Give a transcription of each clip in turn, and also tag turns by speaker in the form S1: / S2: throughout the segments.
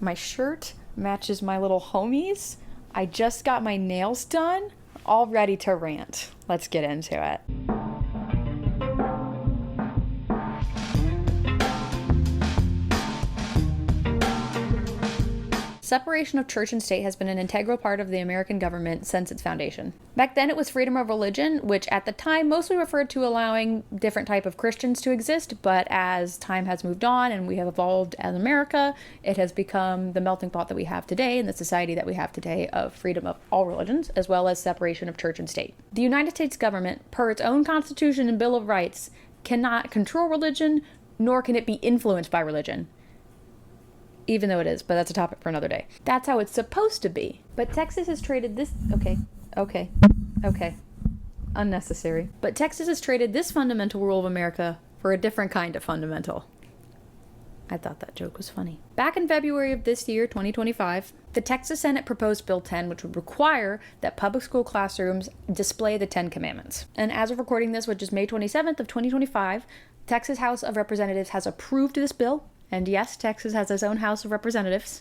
S1: My shirt matches my little homies. I just got my nails done, all ready to rant. Let's get into it. Separation of church and state has been an integral part of the American government since its foundation. Back then it was freedom of religion, which at the time mostly referred to allowing different type of Christians to exist, but as time has moved on and we have evolved as America, it has become the melting pot that we have today and the society that we have today of freedom of all religions, as well as separation of church and state. The United States government, per its own Constitution and Bill of Rights, cannot control religion, nor can it be influenced by religion. Even though it is, but that's a topic for another day. That's how it's supposed to be. But Texas has traded this... Okay. Unnecessary. But Texas has traded this fundamental rule of America for a different kind of fundamental. I thought that joke was funny. Back in February of this year, 2025, the Texas Senate proposed Bill 10, which would require that public school classrooms display the 10 Commandments. And as of recording this, which is May 27th of 2025, Texas House of Representatives has approved this bill. And yes, Texas has its own House of Representatives,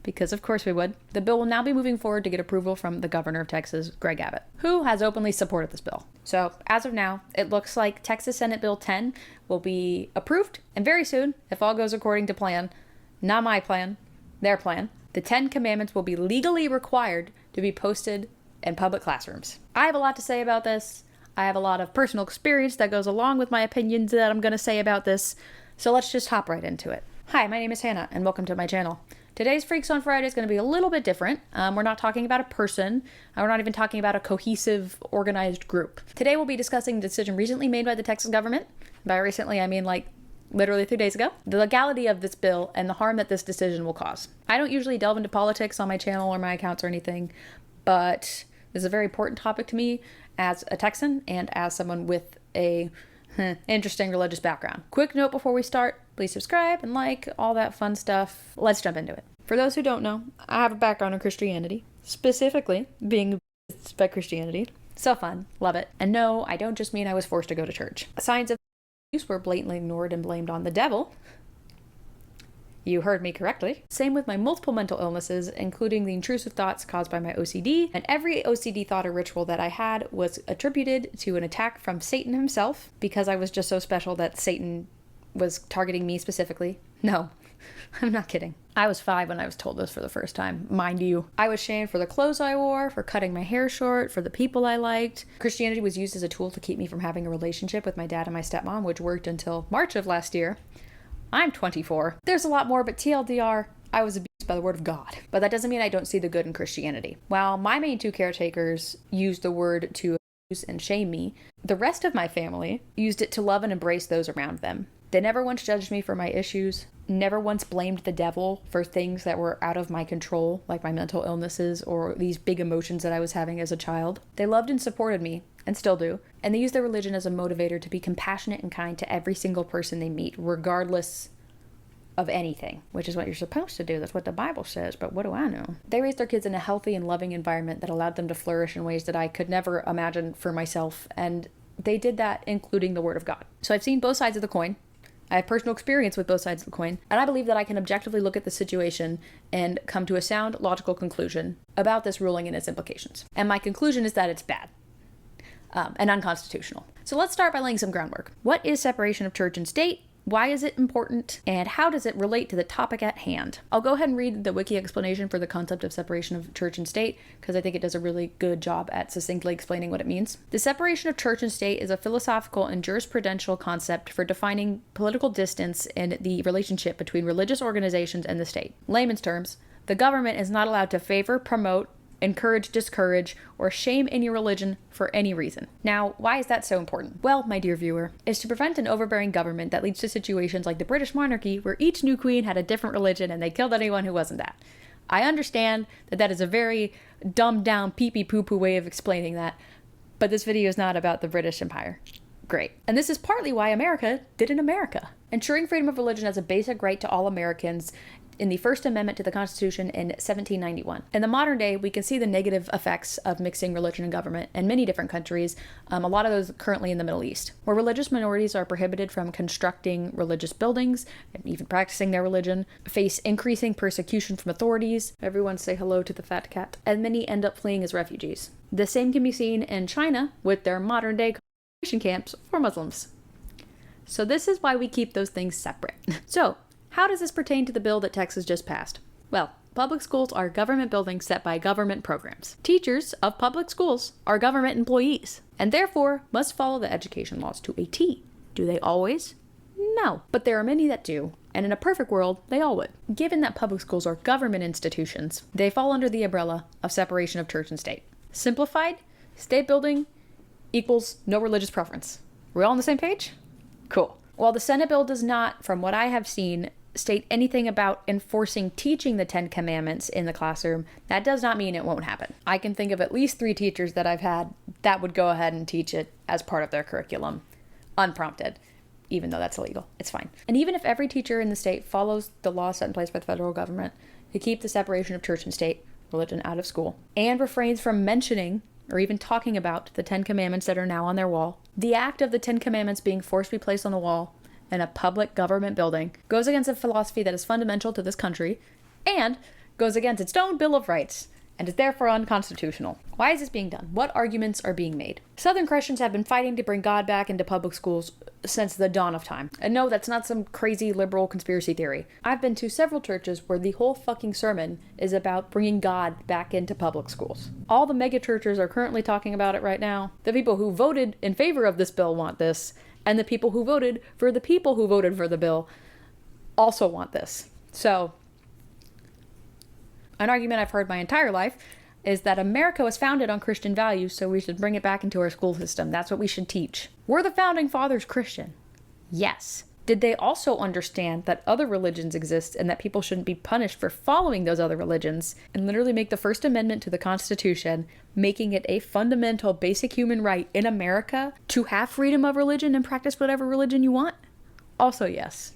S1: because of course we would. The bill will now be moving forward to get approval from the governor of Texas, Greg Abbott, who has openly supported this bill. So as of now, it looks like Texas Senate Bill 10 will be approved, and very soon, if all goes according to plan, not my plan, their plan, the 10 Commandments will be legally required to be posted in public classrooms. I have a lot to say about this. I have a lot of personal experience that goes along with my opinions that I'm going to say about this. So let's just hop right into it. Hi, my name is Hannah, and welcome to my channel. Today's Freaks on Friday is going to be a little bit different. We're not talking about a person. We're not even talking about a cohesive, organized group. Today we'll be discussing the decision recently made by the Texas government. By recently, I mean like literally 3 days ago. The legality of this bill and the harm that this decision will cause. I don't usually delve into politics on my channel or my accounts or anything, but this is a very important topic to me as a Texan and as someone with a interesting religious background. Quick note before we start, please subscribe and like, all that fun stuff. Let's jump into it. For those who don't know, I have a background in Christianity, specifically being by Christianity. So fun, love it. And no, I don't just mean I was forced to go to church. Signs of abuse were blatantly ignored and blamed on the devil. You heard me correctly. Same with my multiple mental illnesses, including the intrusive thoughts caused by my OCD. And every OCD thought or ritual that I had was attributed to an attack from Satan himself, because I was just so special that Satan was targeting me specifically. No, I'm not kidding. I was 5 when I was told this for the first time, mind you. I was shamed for the clothes I wore, for cutting my hair short, for the people I liked. Christianity was used as a tool to keep me from having a relationship with my dad and my stepmom, which worked until March of last year. I'm 24. There's a lot more, but TLDR, I was abused by the word of God. But that doesn't mean I don't see the good in Christianity. While my main 2 caretakers used the word to abuse and shame me, the rest of my family used it to love and embrace those around them. They never once judged me for my issues, never once blamed the devil for things that were out of my control, like my mental illnesses or these big emotions that I was having as a child. They loved and supported me, and still do, and they use their religion as a motivator to be compassionate and kind to every single person they meet, regardless of anything, which is what you're supposed to do. That's what the Bible says, but what do I know? They raised their kids in a healthy and loving environment that allowed them to flourish in ways that I could never imagine for myself, and they did that including the Word of God. So I've seen both sides of the coin. I have personal experience with both sides of the coin, and I believe that I can objectively look at the situation and come to a sound, logical conclusion about this ruling and its implications. And my conclusion is that it's bad. And unconstitutional. So let's start by laying some groundwork. What is separation of church and state? Why is it important? And how does it relate to the topic at hand? I'll go ahead and read the wiki explanation for the concept of separation of church and state, because I think it does a really good job at succinctly explaining what it means. The separation of church and state is a philosophical and jurisprudential concept for defining political distance in the relationship between religious organizations and the state. Layman's terms, the government is not allowed to favor, promote, encourage, discourage, or shame any religion for any reason. Now, why is that so important? Well, my dear viewer, is to prevent an overbearing government that leads to situations like the British monarchy, where each new queen had a different religion and they killed anyone who wasn't that. I understand that that is a very dumbed down pee-pee poo-poo way of explaining that, but this video is not about the British Empire. Great. And this is partly why America did in America. Ensuring freedom of religion as a basic right to all Americans in the First Amendment to the Constitution in 1791. In the modern day, we can see the negative effects of mixing religion and government in many different countries, a lot of those currently in the Middle East, where religious minorities are prohibited from constructing religious buildings and even practicing their religion, face increasing persecution from authorities. Everyone say hello to the fat cat. And many end up fleeing as refugees. The same can be seen in China with their modern day concentration camps for Muslims. So this is why we keep those things separate. So, how does this pertain to the bill that Texas just passed? Well, public schools are government buildings set by government programs. Teachers of public schools are government employees, and therefore must follow the education laws to a T. Do they always? No, but there are many that do, and in a perfect world, they all would. Given that public schools are government institutions, they fall under the umbrella of separation of church and state. Simplified, state building equals no religious preference. We're all on the same page? Cool. While the Senate bill does not, from what I have seen, state anything about enforcing teaching the 10 Commandments in the classroom, that does not mean it won't happen. I can think of at least 3 teachers that I've had that would go ahead and teach it as part of their curriculum, unprompted, even though that's illegal. It's fine. And even if every teacher in the state follows the law set in place by the federal government to keep the separation of church and state, religion out of school, and refrains from mentioning or even talking about the 10 Commandments that are now on their wall, the act of the 10 Commandments being forced to be placed on the wall in a public government building goes against a philosophy that is fundamental to this country and goes against its own Bill of Rights and is therefore unconstitutional. Why is this being done? What arguments are being made? Southern Christians have been fighting to bring God back into public schools since the dawn of time. And no, that's not some crazy liberal conspiracy theory. I've been to several churches where the whole fucking sermon is about bringing God back into public schools. All the mega churches are currently talking about it right now. The people who voted in favor of this bill want this, and the people who voted for the people who voted for the bill also want this. So, an argument I've heard my entire life is that America was founded on Christian values, so we should bring it back into our school system. That's what we should teach. Were the founding fathers Christian? Yes. Did they also understand that other religions exist and that people shouldn't be punished for following those other religions, and literally make the First Amendment to the Constitution, making it a fundamental basic human right in America to have freedom of religion and practice whatever religion you want? Also yes.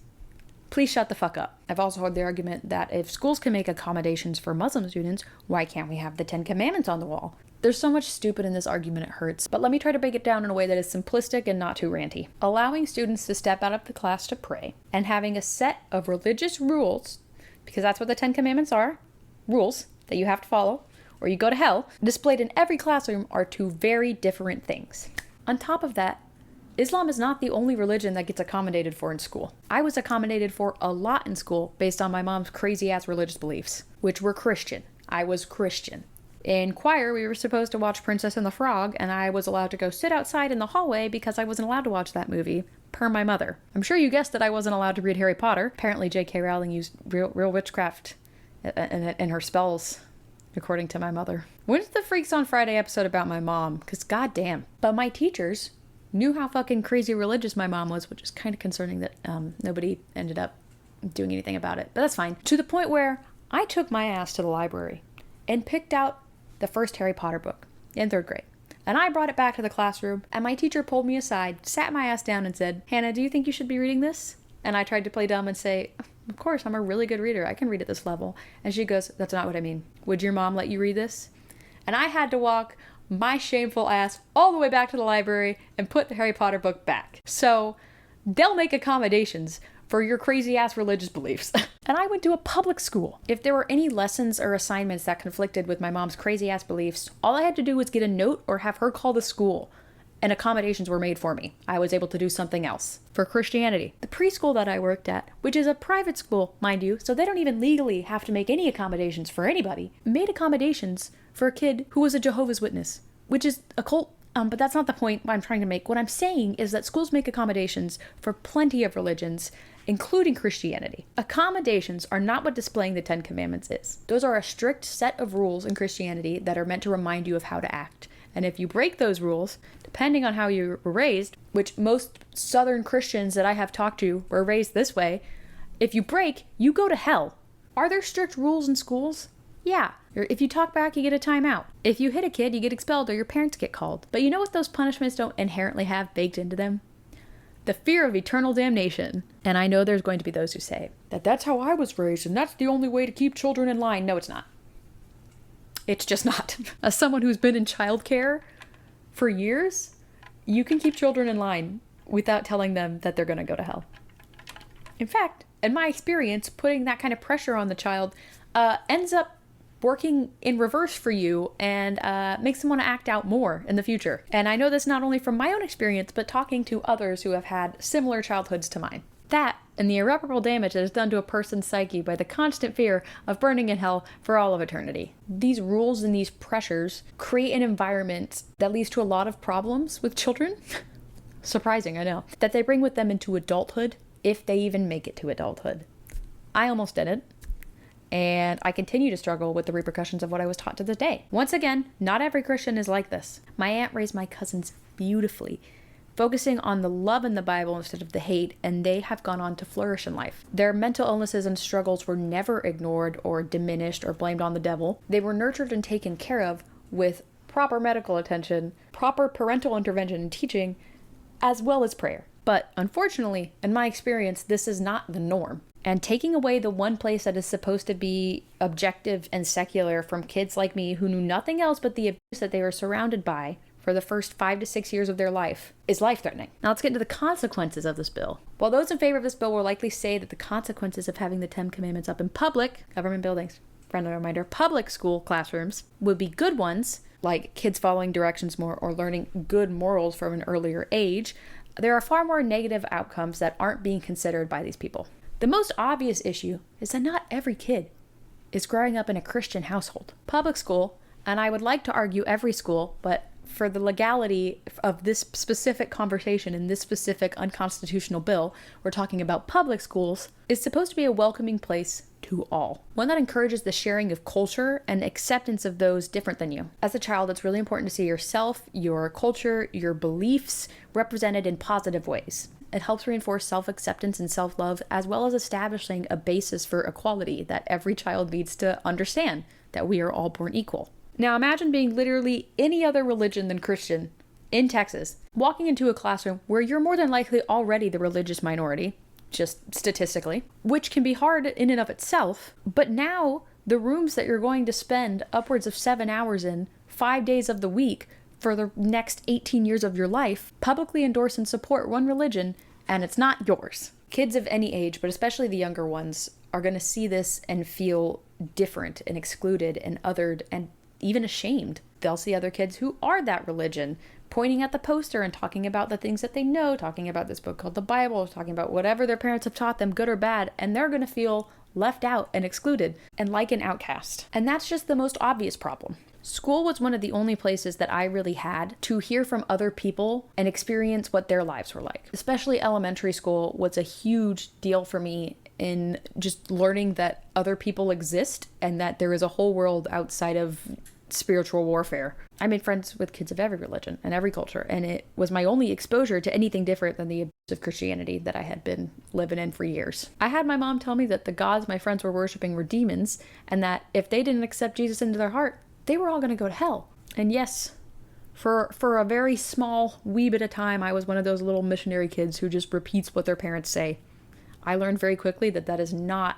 S1: Please shut the fuck up. I've also heard the argument that if schools can make accommodations for Muslim students, why can't we have the 10 Commandments on the wall? There's so much stupid in this argument it hurts, but let me try to break it down in a way that is simplistic and not too ranty. Allowing students to step out of the class to pray, and having a set of religious rules, because that's what the 10 Commandments are, rules that you have to follow, or you go to hell, displayed in every classroom are 2 very different things. On top of that, Islam is not the only religion that gets accommodated for in school. I was accommodated for a lot in school based on my mom's crazy-ass religious beliefs, which were Christian. I was Christian. In choir, we were supposed to watch Princess and the Frog, and I was allowed to go sit outside in the hallway because I wasn't allowed to watch that movie, per my mother. I'm sure you guessed that I wasn't allowed to read Harry Potter. Apparently J.K. Rowling used real witchcraft in her spells, according to my mother. When's the Freaks on Friday episode about my mom? Because goddamn. But my teachers knew how fucking crazy religious my mom was, which is kind of concerning that nobody ended up doing anything about it. But that's fine. To the point where I took my ass to the library and picked out the first Harry Potter book in 3rd grade. And I brought it back to the classroom, and my teacher pulled me aside, sat my ass down and said, "Hannah, do you think you should be reading this?" And I tried to play dumb and say, "Of course, I'm a really good reader. I can read at this level." And she goes, "That's not what I mean. Would your mom let you read this?" And I had to walk my shameful ass all the way back to the library and put the Harry Potter book back. So they'll make accommodations for your crazy ass religious beliefs. And I went to a public school. If there were any lessons or assignments that conflicted with my mom's crazy ass beliefs, all I had to do was get a note or have her call the school, and accommodations were made for me. I was able to do something else. For Christianity, the preschool that I worked at, which is a private school, mind you, so they don't even legally have to make any accommodations for anybody, made accommodations for a kid who was a Jehovah's Witness, which is a cult. But that's not the point I'm trying to make. What I'm saying is that schools make accommodations for plenty of religions, including Christianity. Accommodations are not what displaying the 10 Commandments is. Those are a strict set of rules in Christianity that are meant to remind you of how to act. And if you break those rules, depending on how you were raised, which most Southern Christians that I have talked to were raised this way, if you break, you go to hell. Are there strict rules in schools? Yeah. If you talk back, you get a timeout. If you hit a kid, you get expelled or your parents get called. But you know what those punishments don't inherently have baked into them? The fear of eternal damnation. And I know there's going to be those who say, that's how I was raised and that's the only way to keep children in line. No, it's not. It's just not. As someone who's been in childcare for years, you can keep children in line without telling them that they're going to go to hell. In fact, in my experience, putting that kind of pressure on the child ends up working in reverse for you and makes them want to act out more in the future. And I know this not only from my own experience, but talking to others who have had similar childhoods to mine. That and the irreparable damage that is done to a person's psyche by the constant fear of burning in hell for all of eternity. These rules and these pressures create an environment that leads to a lot of problems with children. Surprising, I know. That they bring with them into adulthood, if they even make it to adulthood. I almost didn't. And I continue to struggle with the repercussions of what I was taught to this day. Once again, not every Christian is like this. My aunt raised my cousins beautifully, focusing on the love in the Bible instead of the hate, and they have gone on to flourish in life. Their mental illnesses and struggles were never ignored or diminished or blamed on the devil. They were nurtured and taken care of with proper medical attention, proper parental intervention and teaching, as well as prayer. But unfortunately, in my experience, this is not the norm. And taking away the one place that is supposed to be objective and secular from kids like me who knew nothing else but the abuse that they were surrounded by for the first 5 to 6 years of their life is life-threatening. Now let's get into the consequences of this bill. While those in favor of this bill will likely say that the consequences of having the 10 Commandments up in public, government buildings, friendly reminder, public school classrooms would be good ones, like kids following directions more or learning good morals from an earlier age, there are far more negative outcomes that aren't being considered by these people. The most obvious issue is that not every kid is growing up in a Christian household. Public school, and I would like to argue every school, but for the legality of this specific conversation in this specific unconstitutional bill, we're talking about public schools, is supposed to be a welcoming place to all. One that encourages the sharing of culture and acceptance of those different than you. As a child, it's really important to see yourself, your culture, your beliefs represented in positive ways. It helps reinforce self-acceptance and self-love, as well as establishing a basis for equality that every child needs to understand, that we are all born equal. Now imagine being literally any other religion than Christian in Texas, walking into a classroom where you're more than likely already the religious minority, just statistically, which can be hard in and of itself, but now the rooms that you're going to spend upwards of 7 hours in, 5 days of the week, for the next 18 years of your life, publicly endorse and support one religion, and it's not yours. Kids of any age, but especially the younger ones, are going to see this and feel different and excluded and othered and even ashamed. They'll see other kids who are that religion pointing at the poster and talking about the things that they know, talking about this book called the Bible, talking about whatever their parents have taught them, good or bad, and they're going to feel left out and excluded and like an outcast. And that's just the most obvious problem. School was one of the only places that I really had to hear from other people and experience what their lives were like. Especially elementary school was a huge deal for me in just learning that other people exist and that there is a whole world outside of spiritual warfare. I made friends with kids of every religion and every culture, and it was my only exposure to anything different than the abuse of Christianity that I had been living in for years. I had my mom tell me that the gods my friends were worshiping were demons, and that if they didn't accept Jesus into their heart, they were all going to go to hell. And yes, for a very small wee bit of time, I was one of those little missionary kids who just repeats what their parents say. I learned very quickly that that is not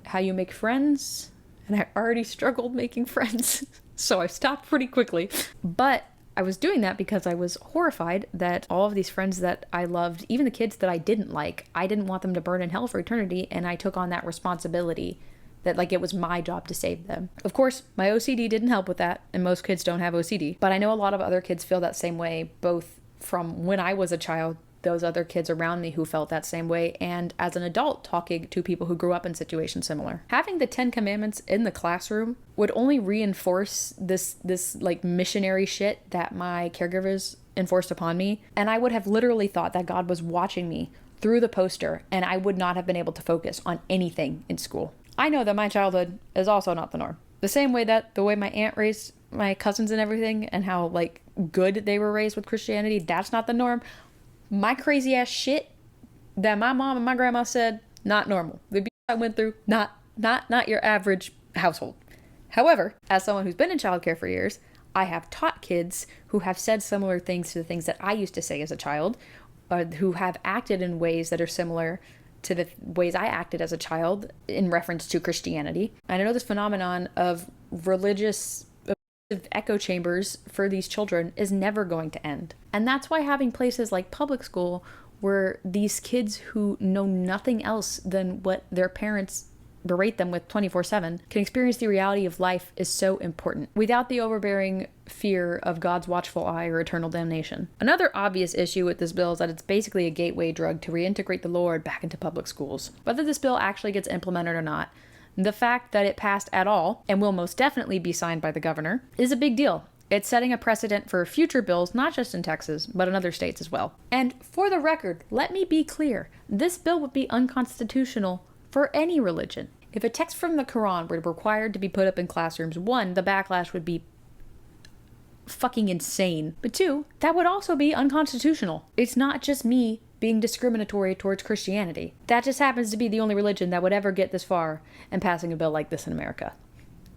S1: how you make friends, and I already struggled making friends, so I stopped pretty quickly. But I was doing that because I was horrified that all of these friends that I loved, even the kids that I didn't like, I didn't want them to burn in hell for eternity, and I took on that responsibility that like it was my job to save them. Of course, my OCD didn't help with that, and most kids don't have OCD, but I know a lot of other kids feel that same way, both from when I was a child, those other kids around me who felt that same way, and as an adult talking to people who grew up in situations similar. Having the 10 Commandments in the classroom would only reinforce this like missionary shit that my caregivers enforced upon me, and I would have literally thought that God was watching me through the poster, and I would not have been able to focus on anything in school. I know that my childhood is also not the norm. The same way that the way my aunt raised my cousins and everything, and how like good they were raised with Christianity, that's not the norm. My crazy ass shit that my mom and my grandma said, not normal. The abuse I went through, not your average household. However, as someone who's been in childcare for years, I have taught kids who have said similar things to the things that I used to say as a child, who have acted in ways that are similar to the ways I acted as a child in reference to Christianity. And I know this phenomenon of religious echo chambers for these children is never going to end. And that's why having places like public school where these kids who know nothing else than what their parents berate them with 24/7 can experience the reality of life is so important without the overbearing fear of God's watchful eye or eternal damnation. Another obvious issue with this bill is that it's basically a gateway drug to reintegrate the Lord back into public schools. Whether this bill actually gets implemented or not, the fact that it passed at all and will most definitely be signed by the governor is a big deal. It's setting a precedent for future bills, not just in Texas, but in other states as well. And for the record, let me be clear, this bill would be unconstitutional for any religion. If a text from the Quran were required to be put up in classrooms, one, the backlash would be fucking insane. But two, that would also be unconstitutional. It's not just me being discriminatory towards Christianity. That just happens to be the only religion that would ever get this far in passing a bill like this in America.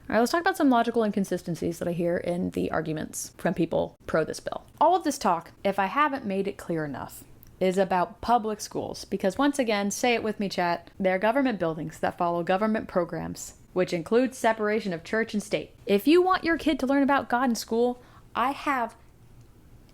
S1: All right, let's talk about some logical inconsistencies that I hear in the arguments from people pro this bill. All of this talk, if I haven't made it clear enough, is about public schools, because once again, say it with me, chat, they're government buildings that follow government programs, which includes separation of church and state. If you want your kid to learn about God in school, I have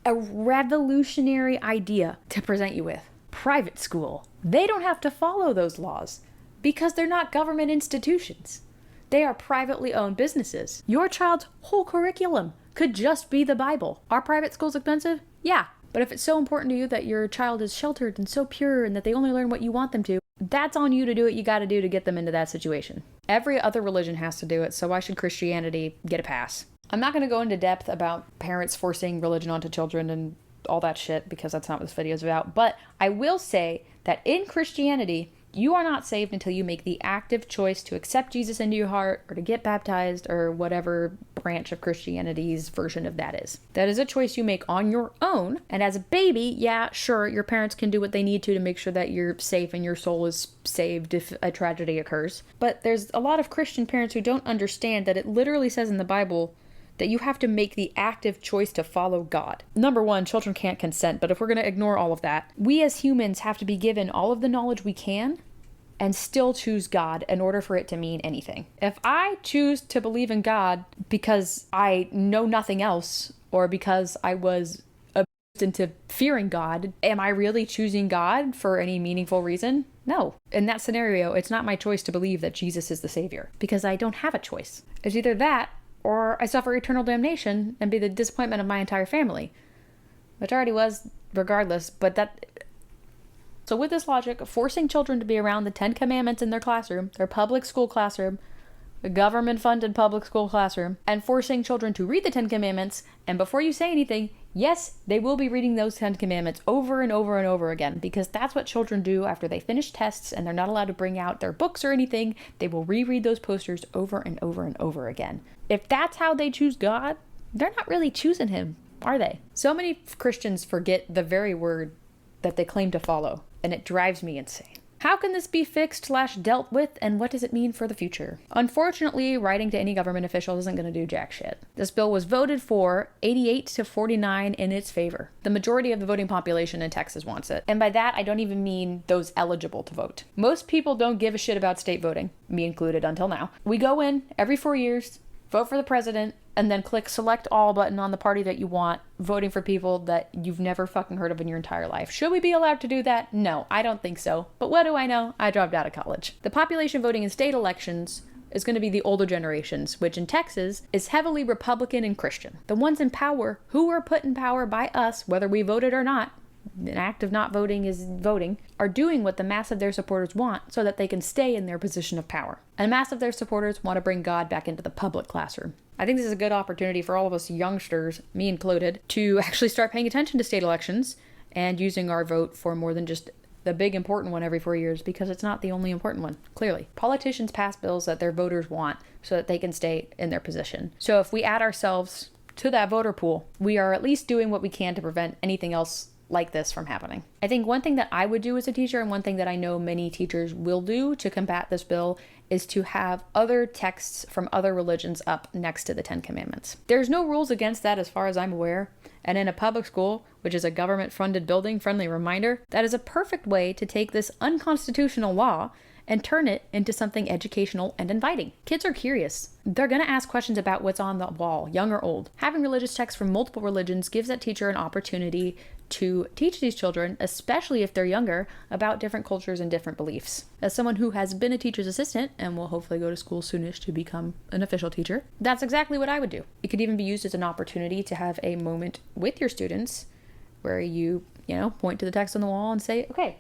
S1: a revolutionary idea to present you with. Private school. They don't have to follow those laws because they're not government institutions. They are privately owned businesses. Your child's whole curriculum could just be the Bible. Are private schools expensive? Yeah. But if it's so important to you that your child is sheltered and so pure and that they only learn what you want them to, that's on you to do what you got to do to get them into that situation. Every other religion has to do it, so why should Christianity get a pass? I'm not going to go into depth about parents forcing religion onto children and all that shit, because that's not what this video is about. But I will say that in Christianity, you are not saved until you make the active choice to accept Jesus into your heart or to get baptized or whatever branch of Christianity's version of that is. That is a choice you make on your own. And as a baby, yeah, sure, your parents can do what they need to make sure that you're safe and your soul is saved if a tragedy occurs. But there's a lot of Christian parents who don't understand that it literally says in the Bible that you have to make the active choice to follow God. Number one, children can't consent, but if we're going to ignore all of that, we as humans have to be given all of the knowledge we can and still choose God in order for it to mean anything. If I choose to believe in God because I know nothing else, or because I was abused into fearing God, am I really choosing God for any meaningful reason? No. In that scenario, it's not my choice to believe that Jesus is the Savior, because I don't have a choice. It's either that, or I suffer eternal damnation and be the disappointment of my entire family, which already was regardless, but that... So with this logic, forcing children to be around the 10 Commandments in their classroom, their public school classroom, the government-funded public school classroom, and forcing children to read the 10 Commandments, and before you say anything, yes, they will be reading those 10 Commandments over and over and over again, because that's what children do after they finish tests and they're not allowed to bring out their books or anything. They will reread those posters over and over and over again. If that's how they choose God, they're not really choosing him, are they? So many Christians forget the very word that they claim to follow, and it drives me insane. How can this be fixed/dealt with, and what does it mean for the future? Unfortunately, writing to any government official isn't going to do jack shit. This bill was voted for 88 to 49 in its favor. The majority of the voting population in Texas wants it. And by that, I don't even mean those eligible to vote. Most people don't give a shit about state voting, me included until now. We go in every 4 years, vote for the president, and then click select all button on the party that you want, voting for people that you've never fucking heard of in your entire life. Should we be allowed to do that? No, I don't think so. But what do I know? I dropped out of college. The population voting in state elections is going to be the older generations, which in Texas is heavily Republican and Christian. The ones in power, who are put in power by us, whether we voted or not, an act of not voting is voting, are doing what the mass of their supporters want so that they can stay in their position of power. And mass of their supporters want to bring God back into the public classroom. I think this is a good opportunity for all of us youngsters, me included, to actually start paying attention to state elections and using our vote for more than just the big important one every 4 years, because it's not the only important one, clearly. Politicians pass bills that their voters want so that they can stay in their position. So if we add ourselves to that voter pool, we are at least doing what we can to prevent anything else like this from happening. I think one thing that I would do as a teacher, and one thing that I know many teachers will do to combat this bill, is to have other texts from other religions up next to the 10 Commandments. There's no rules against that as far as I'm aware. And in a public school, which is a government-funded building, friendly reminder, that is a perfect way to take this unconstitutional law and turn it into something educational and inviting. Kids are curious. They're going to ask questions about what's on the wall, young or old. Having religious texts from multiple religions gives that teacher an opportunity to teach these children, especially if they're younger, about different cultures and different beliefs. As someone who has been a teacher's assistant and will hopefully go to school soonish to become an official teacher, that's exactly what I would do. It could even be used as an opportunity to have a moment with your students where you point to the text on the wall and say, okay,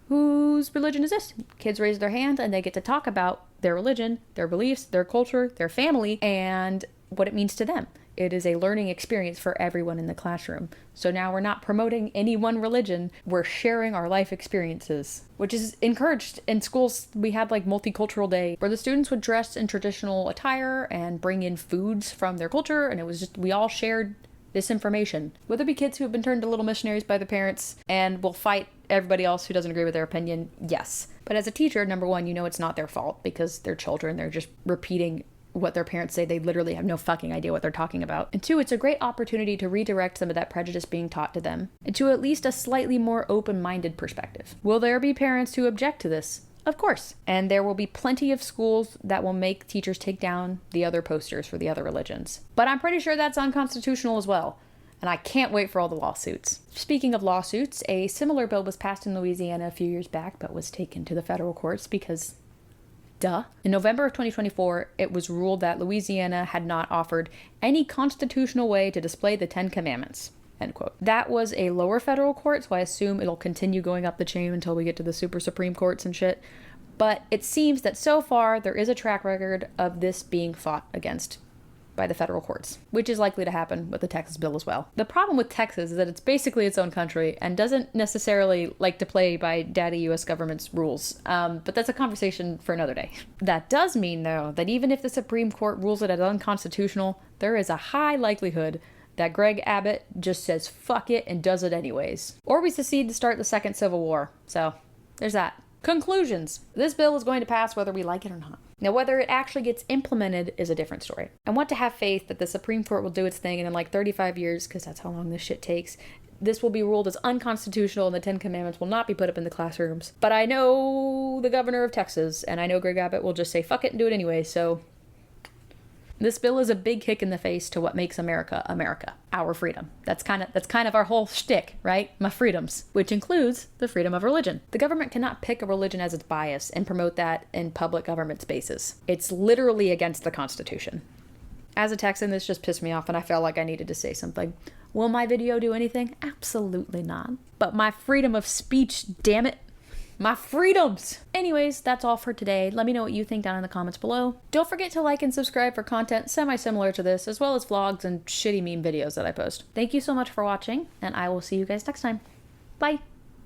S1: whose religion is this? Kids raise their hand and they get to talk about their religion, their beliefs, their culture, their family, and what it means to them. It is a learning experience for everyone in the classroom. So now we're not promoting any one religion, we're sharing our life experiences, which is encouraged. In schools, we had like multicultural day where the students would dress in traditional attire and bring in foods from their culture, and it was just, we all shared this information. Will there be kids who have been turned to little missionaries by the parents and will fight everybody else who doesn't agree with their opinion? Yes. But as a teacher, number one, it's not their fault because they're children. They're just repeating what their parents say. They literally have no fucking idea what they're talking about. And two, it's a great opportunity to redirect some of that prejudice being taught to them into at least a slightly more open-minded perspective. Will there be parents who object to this? Of course. And there will be plenty of schools that will make teachers take down the other posters for the other religions. But I'm pretty sure that's unconstitutional as well. And I can't wait for all the lawsuits. Speaking of lawsuits, a similar bill was passed in Louisiana a few years back, but was taken to the federal courts because duh. In November of 2024, it was ruled that Louisiana had not offered any constitutional way to display the 10 Commandments. End quote. That was a lower federal court, so I assume it'll continue going up the chain until we get to the super supreme courts and shit. But it seems that so far there is a track record of this being fought against by the federal courts, which is likely to happen with the Texas bill as well. The problem with Texas is that it's basically its own country and doesn't necessarily like to play by daddy US government's rules. But that's a conversation for another day. That does mean, though, that even if the Supreme Court rules it as unconstitutional, there is a high likelihood that Greg Abbott just says fuck it and does it anyways. Or we secede to start the second Civil War. So there's that. Conclusions. This bill is going to pass whether we like it or not. Now, whether it actually gets implemented is a different story. I want to have faith that the Supreme Court will do its thing, and in like 35 years, because that's how long this shit takes, this will be ruled as unconstitutional and the 10 Commandments will not be put up in the classrooms. But I know the governor of Texas, and I know Greg Abbott will just say fuck it and do it anyway, so this bill is a big kick in the face to what makes America, America. Our freedom. That's kind of our whole shtick, right? My freedoms, which includes the freedom of religion. The government cannot pick a religion as its bias and promote that in public government spaces. It's literally against the Constitution. As a Texan, this just pissed me off and I felt like I needed to say something. Will my video do anything? Absolutely not. But my freedom of speech, damn it. My freedoms! Anyways, that's all for today. Let me know what you think down in the comments below. Don't forget to like and subscribe for content semi-similar to this, as well as vlogs and shitty meme videos that I post. Thank you so much for watching, and I will see you guys next time. Bye!